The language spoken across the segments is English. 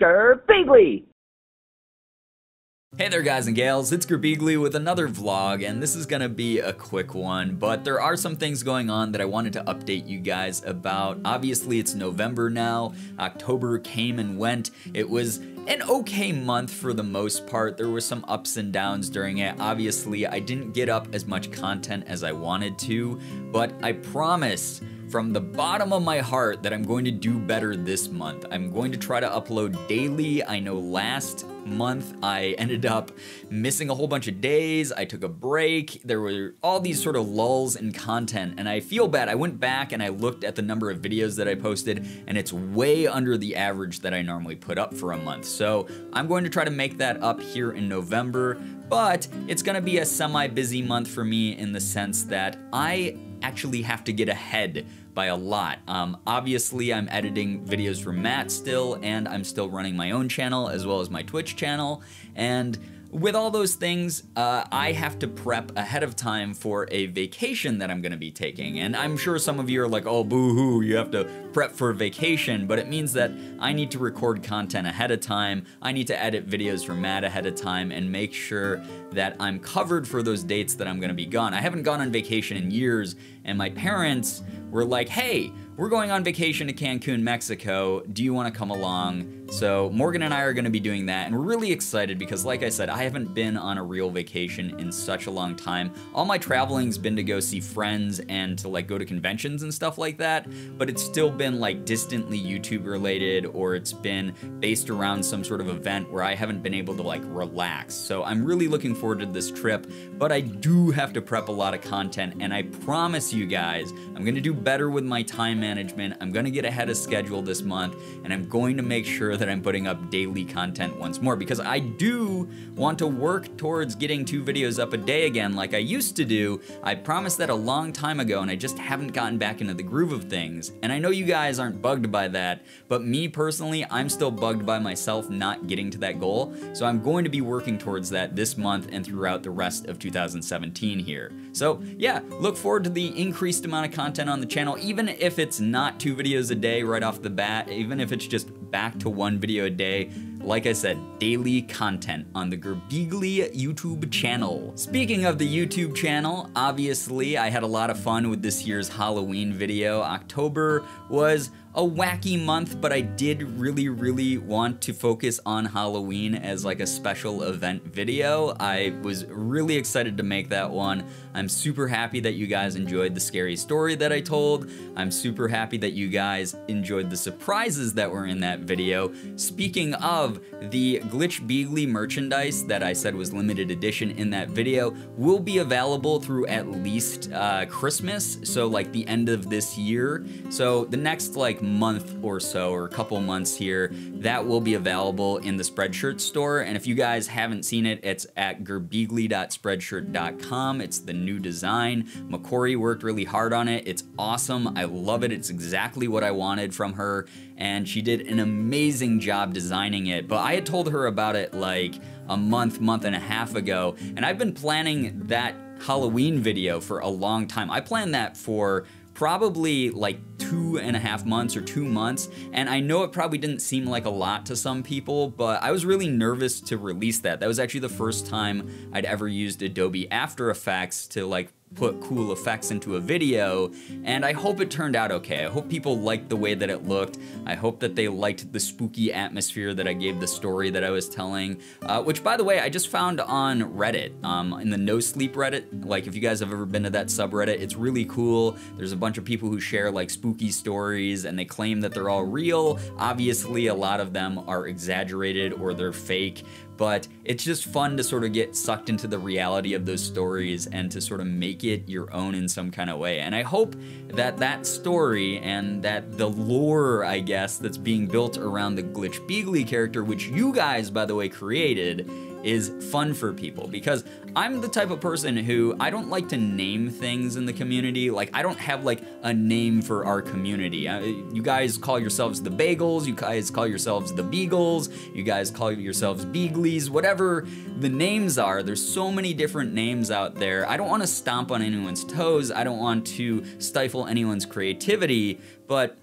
Girbeagly! Hey there guys and gals, it's Girbeagly with another vlog, and this is gonna be a quick one, but there are some things going on that I wanted to update you guys about. Obviously it's November now, October came and went. It was an okay month for the most part. There were some ups and downs during it. Obviously I didn't get up as much content as I wanted to, but I promise from the bottom of my heart that I'm going to do better this month. I'm going to try to upload daily. I know last month I ended up missing a whole bunch of days. I took a break. There were all these sort of lulls in content, and I feel bad. I went back and I looked at the number of videos that I posted, and it's way under the average that I normally put up for a month. So I'm going to try to make that up here in November, but it's gonna be a semi-busy month for me in the sense that I actually have to get ahead by a lot. Obviously I'm editing videos for Matt still, and I'm still running my own channel as well as my Twitch channel, and with all those things, I have to prep ahead of time for a vacation that I'm gonna be taking. And I'm sure some of you are like, oh boo-hoo, you have to prep for a vacation, but it means that I need to record content ahead of time, I need to edit videos for Matt ahead of time, and make sure that I'm covered for those dates that I'm gonna be gone. I haven't gone on vacation in years, and my parents were like, hey, we're going on vacation to Cancun, Mexico. Do you want to come along? So Morgan and I are going to be doing that, and we're really excited because, like I said, I haven't been on a real vacation in such a long time. All my traveling's been to go see friends and to like go to conventions and stuff like that, but it's still been like distantly YouTube related, or it's been based around some sort of event where I haven't been able to like relax. So I'm really looking forward to this trip, but I do have to prep a lot of content, and I promise you guys, I'm going to do better with my time management. I'm gonna get ahead of schedule this month, and I'm going to make sure that I'm putting up daily content once more, because I do want to work towards getting 2 videos up a day again like I used to do. I promised that a long time ago, and I just haven't gotten back into the groove of things. And I know you guys aren't bugged by that, but me personally, I'm still bugged by myself not getting to that goal. So I'm going to be working towards that this month and throughout the rest of 2017 here. So yeah, look forward to the increased amount of content on the channel, even if it's not 2 videos a day right off the bat, even if it's just back to 1 video a day. Like I said, daily content on the Girbeagly YouTube channel. Speaking of the YouTube channel, obviously I had a lot of fun with this year's Halloween video. October was a wacky month, but I did really want to focus on Halloween as like a special event video. I was really excited to make that one. I'm super happy that you guys enjoyed the scary story that I told. I'm super happy that you guys enjoyed the surprises that were in that video. Speaking of, the Glitchy merchandise that I said was limited edition in that video will be available through at least Christmas, so like the end of this year. So the next like month or so, or a couple months here, that will be available in the Spreadshirt store. And if you guys haven't seen it, it's at girbeagly.spreadshirt.com. It's the new design. McCory worked really hard on it. It's awesome. I love it. It's exactly what I wanted from her, and she did an amazing job designing it. But I had told her about it like a month and a half ago, and I've been planning that Halloween video for a long time. I planned that for probably like 2.5 months or 2 months, and I know it probably didn't seem like a lot to some people, but I was really nervous to release that. That was actually the first time I'd ever used Adobe After Effects to like put cool effects into a video, and I hope it turned out okay. I hope people liked the way that it looked. I hope that they liked the spooky atmosphere that I gave the story that I was telling, which by the way, I just found on Reddit, in the No Sleep Reddit. Like if you guys have ever been to that subreddit, it's really cool. There's a bunch of people who share like spooky stories, and they claim that they're all real. Obviously, a lot of them are exaggerated or they're fake, but it's just fun to sort of get sucked into the reality of those stories and to sort of make it your own in some kind of way. And I hope that that story and that the lore, I guess, that's being built around the Girbeagly character, which you guys, by the way, created, is fun for people, because I'm the type of person who, I don't like to name things in the community. Like, I don't have like a name for our community. You guys call yourselves the Bagels, you guys call yourselves the Beagles, you guys call yourselves Beaglies, whatever the names are. There's so many different names out there. I don't want to stomp on anyone's toes, I don't want to stifle anyone's creativity, but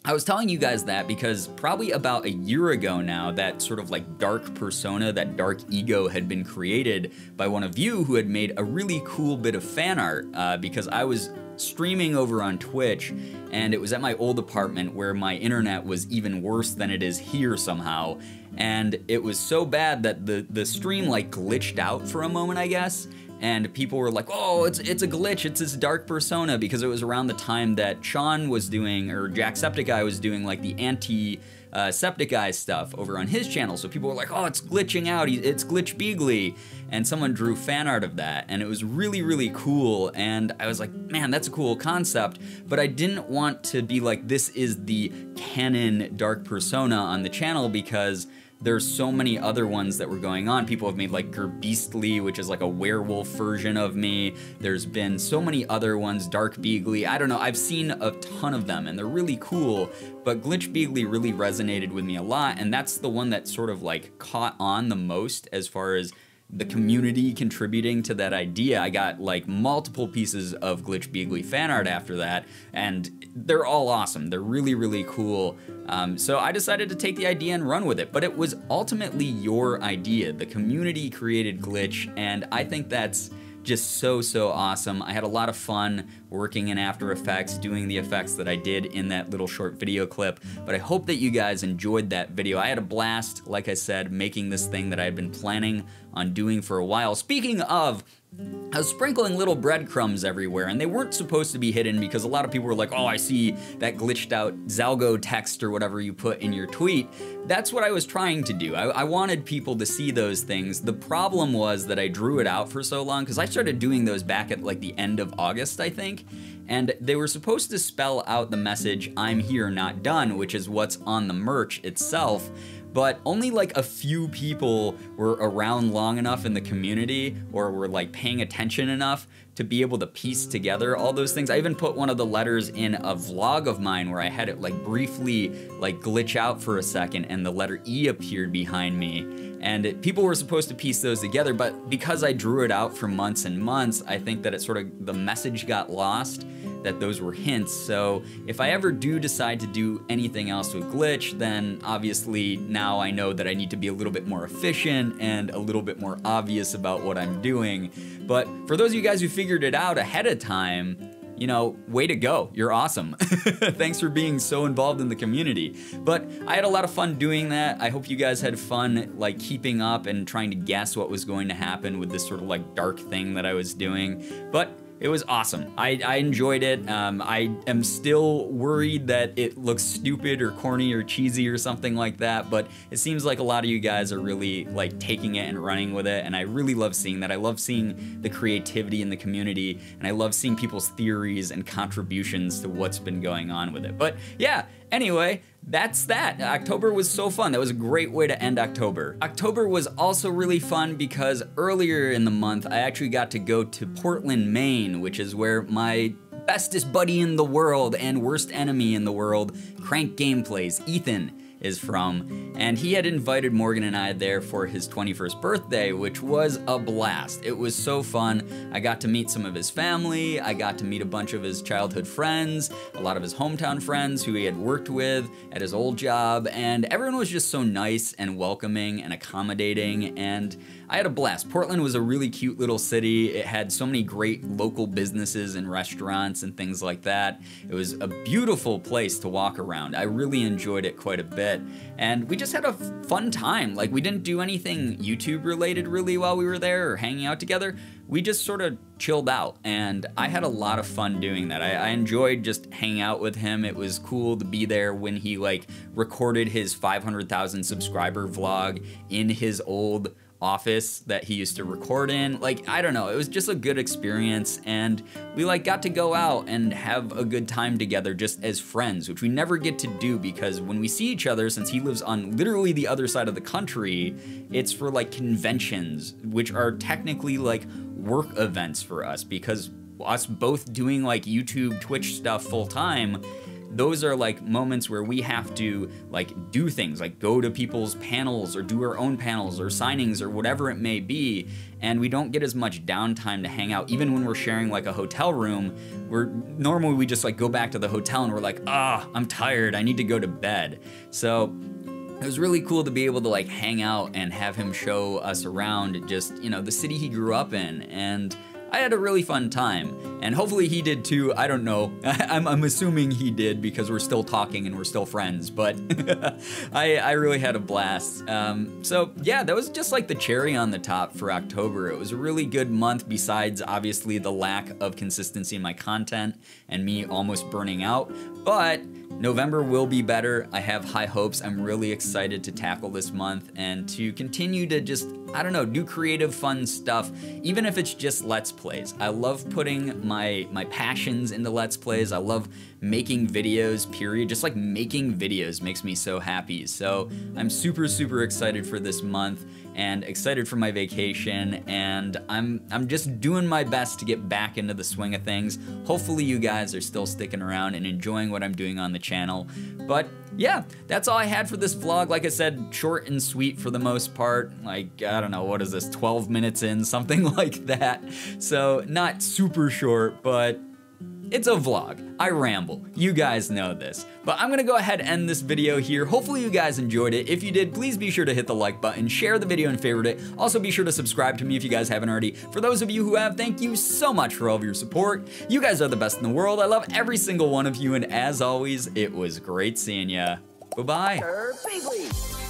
I was telling you guys that because probably about a year ago now, that sort of like dark persona, that dark ego had been created by one of you who had made a really cool bit of fan art because I was streaming over on Twitch, and it was at my old apartment where my internet was even worse than it is here somehow, and it was so bad that the stream like glitched out for a moment, I guess. And people were like, oh, it's a glitch, it's this dark persona, because it was around the time that Sean was doing, or Jacksepticeye was doing like the anti-Septiceye stuff over on his channel. So people were like, oh, it's glitching out, it's Glitchbeagly. And someone drew fan art of that, and it was really, really cool. And I was like, man, that's a cool concept. But I didn't want to be like, this is the canon dark persona on the channel, because there's so many other ones that were going on. People have made like Girbeagly, which is like a werewolf version of me. There's been so many other ones, Darkbeagly. I don't know, I've seen a ton of them and they're really cool, but Glitchbeagly really resonated with me a lot, and that's the one that sort of like caught on the most as far as the community contributing to that idea. I got like multiple pieces of Glitchbeagly fan art after that, and they're all awesome. They're really, really cool. So I decided to take the idea and run with it, but it was ultimately your idea. The community created Glitch, and I think that's just so awesome. I had a lot of fun working in After Effects, doing the effects that I did in that little short video clip, but I hope that you guys enjoyed that video. I had a blast, like I said, making this thing that I had been planning on doing for a while. Speaking of, I was sprinkling little breadcrumbs everywhere, and they weren't supposed to be hidden because a lot of people were like, oh, I see that glitched out Zalgo text or whatever you put in your tweet. That's what I was trying to do. I wanted people to see those things. The problem was that I drew it out for so long, because I started doing those back at like the end of August, I think, and they were supposed to spell out the message, I'm here, not done, which is what's on the merch itself. But only like a few people were around long enough in the community, or were like paying attention enough to be able to piece together all those things. I even put one of the letters in a vlog of mine where I had it like briefly like glitch out for a second and the letter E appeared behind me. And people were supposed to piece those together, but because I drew it out for months and months, I think that it sort of, the message got lost, that those were hints. So if I ever do decide to do anything else with Glitch, then obviously now I know that I need to be a little bit more efficient and a little bit more obvious about what I'm doing. But for those of you guys who figured it out ahead of time, you know, way to go. You're awesome. Thanks for being so involved in the community. But I had a lot of fun doing that. I hope you guys had fun like keeping up and trying to guess what was going to happen with this sort of like dark thing that I was doing. But it was awesome. I enjoyed it. I am still worried that it looks stupid or corny or cheesy or something like that, but it seems like a lot of you guys are really like taking it and running with it, and I really love seeing that. I love seeing the creativity in the community, and I love seeing people's theories and contributions to what's been going on with it. But yeah, anyway, that's that. October was so fun. That was a great way to end October. October was also really fun because earlier in the month, I actually got to go to Portland, Maine, which is where my bestest buddy in the world and worst enemy in the world, Crank Gameplays, Ethan, is from, and he had invited Morgan and I there for his 21st birthday, which was a blast. It was so fun. I got to meet some of his family, I got to meet a bunch of his childhood friends, a lot of his hometown friends who he had worked with at his old job, and everyone was just so nice and welcoming and accommodating, and I had a blast. Portland was a really cute little city. It had so many great local businesses and restaurants and things like that. It was a beautiful place to walk around. I really enjoyed it quite a bit. And we just had a fun time. Like, we didn't do anything YouTube related really while we were there or hanging out together. We just sort of chilled out, and I had a lot of fun doing that. I enjoyed just hanging out with him. It was cool to be there when he like recorded his 500,000 subscriber vlog in his old office that he used to record in. Like, I don't know, it was just a good experience, and we like got to go out and have a good time together just as friends, which we never get to do because when we see each other, since he lives on literally the other side of the country, it's for like conventions, which are technically like work events for us, because us both doing like YouTube, Twitch stuff full time, those are like moments where we have to like do things like go to people's panels or do our own panels or signings or whatever it may be, and we don't get as much downtime to hang out. Even when we're sharing like a hotel room, normally we just like go back to the hotel and we're like, I'm tired, I need to go to bed. So it was really cool to be able to like hang out and have him show us around just, you know, the city he grew up in, and I had a really fun time, and hopefully he did too. I don't know. I'm assuming he did because we're still talking and we're still friends, but I really had a blast. So yeah, that was just like the cherry on the top for October. It was a really good month, besides obviously the lack of consistency in my content and me almost burning out, but November will be better. I have high hopes. I'm really excited to tackle this month and to continue to just, I don't know, do creative, fun stuff, even if it's just Let's Plays. I love putting my passions into Let's Plays. I love making videos, period. Just like making videos makes me so happy. So I'm super, super excited for this month and excited for my vacation, and I'm just doing my best to get back into the swing of things. Hopefully you guys are still sticking around and enjoying what I'm doing on the channel. But yeah, that's all I had for this vlog. Like I said, short and sweet for the most part. Like, I don't know, what is this, 12 minutes in, something like that. So not super short, but it's a vlog. I ramble. You guys know this. But I'm gonna go ahead and end this video here. Hopefully you guys enjoyed it. If you did, please be sure to hit the like button, share the video and favorite it. Also be sure to subscribe to me if you guys haven't already. For those of you who have, thank you so much for all of your support. You guys are the best in the world. I love every single one of you, and as always, it was great seeing ya. Bye-bye. Girbeagly.